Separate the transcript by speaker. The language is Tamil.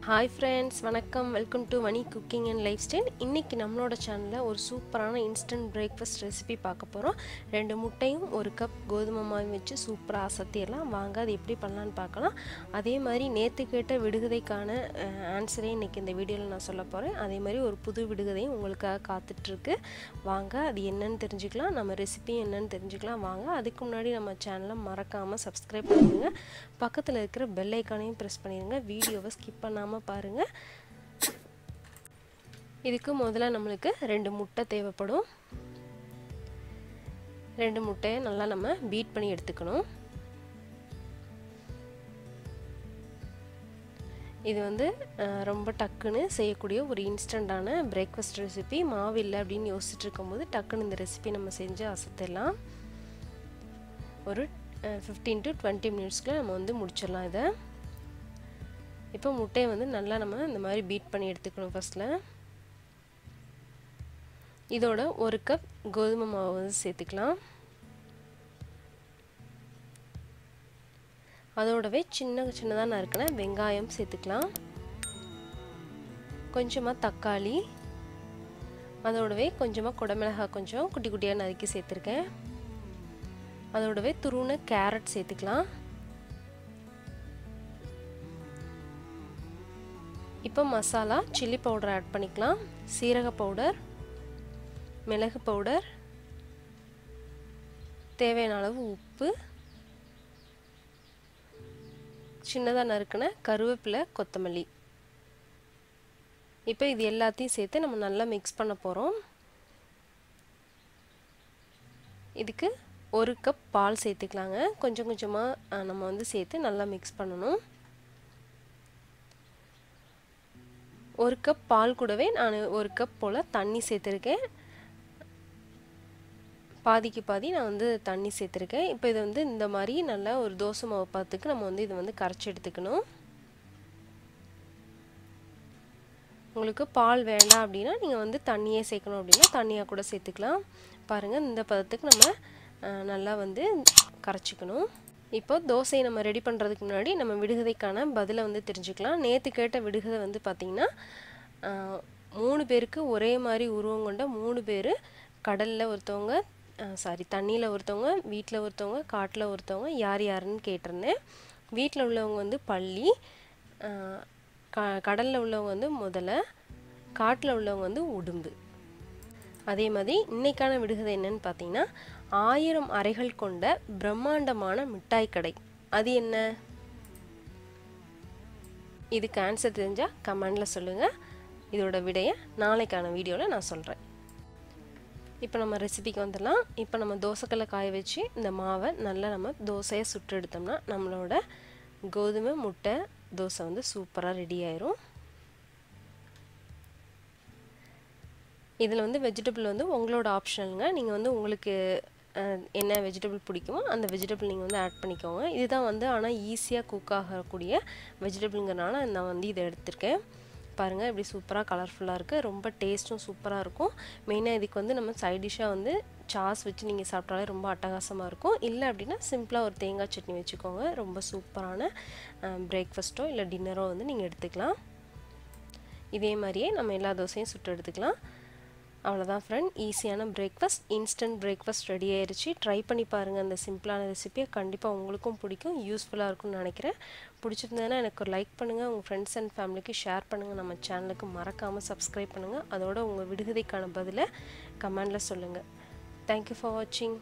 Speaker 1: Hi friends, வணக்கம். Welcome to Mani cooking and lifestyle. இன்னைக்கு நம்மளோட சேனலில் ஒரு சூப்பரான இன்ஸ்டன்ட் பிரேக்ஃபாஸ்ட் ரெசிபி பார்க்க போகிறோம். 2 முட்டையும் 1 கப் கோதுமை மாவு வச்சு சூப்பராக அசத்திடலாம். வாங்க அது எப்படி பண்ணலான்னு பார்க்கலாம். அதே மாதிரி நேற்று கேட்ட விடுகதைக்கான ஆன்சரே இன்றைக்கி இந்த வீடியோவில் நான் சொல்ல போகிறேன். அதே மாதிரி ஒரு புது விடுகதையும் உங்களுக்காக காத்துட்ருக்கு. வாங்க அது என்னன்னு தெரிஞ்சுக்கலாம், நம்ம ரெசிபியும் என்னன்னு தெரிஞ்சுக்கலாம். வாங்க அதுக்கு முன்னாடி நம்ம சேனலை மறக்காமல் சப்ஸ்கிரைப் பண்ணிடுங்க. பக்கத்தில் இருக்கிற பெல் ஐக்கானையும் ப்ரெஸ் பண்ணிடுங்க. வீடியோவை ஸ்கிப் பண்ணாமல் பாருங்க. இதுக்கு முதல்ல நம்மளுக்கு 2 முட்டை தேவைப்படும். 2 முட்டையை நல்லா நம்ம பீட் பண்ணி எடுத்துக்கணும். இது வந்து ரொம்ப டக்குன்னு செய்யக்கூடிய ஒரு இன்ஸ்டண்டான பிரேக்ஃபாஸ்ட் ரெசிபி. மாவு இல்லை அப்படின்னு யோசிச்சுட்டு இருக்கும்போது டக்குன்னு இந்த ரெசிபி நம்ம செஞ்சு அசத்திடலாம். ஒரு 15 to 20 மினிட்ஸ்க்குள்ள நம்ம வந்து முடிச்சிடலாம் இதை. இப்போ முட்டையை வந்து நல்லா நம்ம இந்த மாதிரி பீட் பண்ணி எடுத்துக்கணும். ஃபர்ஸ்ட்ல இதோட 1 கப் கோதுமை மாவு வந்து சேர்த்துக்கலாம். அதோடவே சின்னதாக நறுக்கின வெங்காயம் சேர்த்துக்கலாம். கொஞ்சமாக தக்காளி, அதோடவே கொஞ்சமாக குடமிளகாய் கொஞ்சம் குட்டி குட்டியாக நறுக்கி சேர்த்துருக்கேன். அதோடவே துருவின கேரட் சேர்த்துக்கலாம். இப்போ மசாலா சில்லி பவுடர் ஆட் பண்ணிக்கலாம். சீரக பவுடர், மிளகு பவுடர், தேவையான அளவு உப்பு, சின்னதாக நறுக்கின கருவேப்பிலை, கொத்தமல்லி. இப்போ இது எல்லாத்தையும் சேர்த்து நம்ம நல்லா மிக்ஸ் பண்ண போகிறோம். இதுக்கு 1 கப் பால் சேர்த்துக்கலாங்க. கொஞ்சம் கொஞ்சமாக நம்ம வந்து சேர்த்து நல்லா மிக்ஸ் பண்ணணும். 1 கப் பால் கூடவே நான் 1 கப் போல் தண்ணி சேர்த்துருக்கேன். பாதிக்கு பாதி நான் வந்து தண்ணி சேர்த்துருக்கேன். இப்போ இது வந்து இந்த மாதிரி நல்லா ஒரு தோசை மாவு பார்த்துக்கு நம்ம வந்து இதை வந்து கரைச்சி எடுத்துக்கணும். உங்களுக்கு பால் வேண்டாம் அப்படின்னா நீங்கள் வந்து தண்ணியே சேர்க்கணும் அப்படின்னா தண்ணியாக கூட சேர்த்துக்கலாம். பாருங்கள், இந்த பதத்துக்கு நம்ம நல்லா வந்து கரைச்சிக்கணும். இப்போ தோசையை நம்ம ரெடி பண்ணுறதுக்கு முன்னாடி நம்ம விடுகதைக்கான பதிலை வந்து தெரிஞ்சுக்கலாம். நேற்று கேட்ட விடுகதை வந்து பார்த்திங்கன்னா 3 பேருக்கு ஒரே மாதிரி உருவம் கொண்ட 3 பேர் கடலில் ஒருத்தவங்க, தண்ணியில் ஒருத்தவங்க, வீட்டில் ஒருத்தவங்க, காட்டில் ஒருத்தவங்க, யார் யாருன்னு கேட்டிருந்தேன். வீட்டில் உள்ளவங்க வந்து பள்ளி, கடலில் உள்ளவங்க வந்து முதலை, காட்டில் உள்ளவங்க வந்து உடும்பு. அதே மாதிரி இன்னைக்கான விடுகதை என்னன்னு பார்த்தீங்கன்னா 1000 அறைகள் கொண்ட பிரம்மாண்டமான மிட்டாய் கடை. அது என்ன? இதுக்கு ஆன்சர் தெரிஞ்சால் கமெண்டில் சொல்லுங்கள். இதோட விடையை நாளைக்கான வீடியோவில் நான் சொல்கிறேன். இப்போ நம்ம ரெசிபிக்கு வந்துடலாம். இப்போ நம்ம தோசைக்கல்லை காய வச்சு இந்த மாவை நல்லா நம்ம தோசையை சுட்டு எடுத்தோம்னா நம்மளோட கோதுமை முட்டை தோசை வந்து சூப்பராக ரெடி ஆயிரும். இதில் வந்து வெஜிடபிள் வந்து உங்களோட ஆப்ஷனலுங்க. நீங்கள் வந்து உங்களுக்கு என்ன வெஜிடபிள் பிடிக்குமோ அந்த வெஜிடபிள் நீங்கள் வந்து ஆட் பண்ணிக்கோங்க. இதுதான் வந்து ஆனால் ஈஸியாக குக் ஆகக்கூடிய வெஜிடபிள்ங்கிறனால நான் வந்து இதை எடுத்திருக்கேன். பாருங்கள் இப்படி சூப்பராக கலர்ஃபுல்லாக இருக்குது. ரொம்ப டேஸ்ட்டும் சூப்பராக இருக்கும். மெயினாக இதுக்கு வந்து நம்ம சைட் டிஷ்ஷாக வந்து சாஸ் வச்சு நீங்கள் சாப்பிட்டாலே ரொம்ப அட்டகாசமாக இருக்கும். இல்லை அப்படின்னா சிம்பிளாக ஒரு தேங்காய் சட்னி வச்சுக்கோங்க. ரொம்ப சூப்பரான பிரேக்ஃபாஸ்ட்டோ இல்லை டின்னரோ வந்து நீங்கள் எடுத்துக்கலாம். இதே மாதிரியே நம்ம எல்லா தோசையும் சுட்டு எடுத்துக்கலாம். அவ்வளோதான் ஃப்ரெண்ட், ஈஸியான பிரேக்ஃபாஸ்ட், இன்ஸ்டன்ட் பிரேக்ஃபாஸ்ட் ரெடி ஆயிடுச்சு. ட்ரை பண்ணி பாருங்கள். அந்த சிம்பிளான ரெசிபியை கண்டிப்பாக உங்களுக்கும் பிடிக்கும், யூஸ்ஃபுல்லாக இருக்கும்னு நினைக்கிறேன். பிடிச்சிருந்ததுன்னா எனக்கு ஒரு லைக் பண்ணுங்கள், உங்கள் ஃப்ரெண்ட்ஸ் அண்ட் ஃபேமிலிக்கு ஷேர் பண்ணுங்கள். நம்ம சேனலுக்கு மறக்காமல் சப்ஸ்கிரைப் பண்ணுங்கள். அதோட உங்கள் விடுகதைக்கான பதிலை கமெண்டில் சொல்லுங்கள். தேங்க்யூ ஃபார் வாட்சிங்.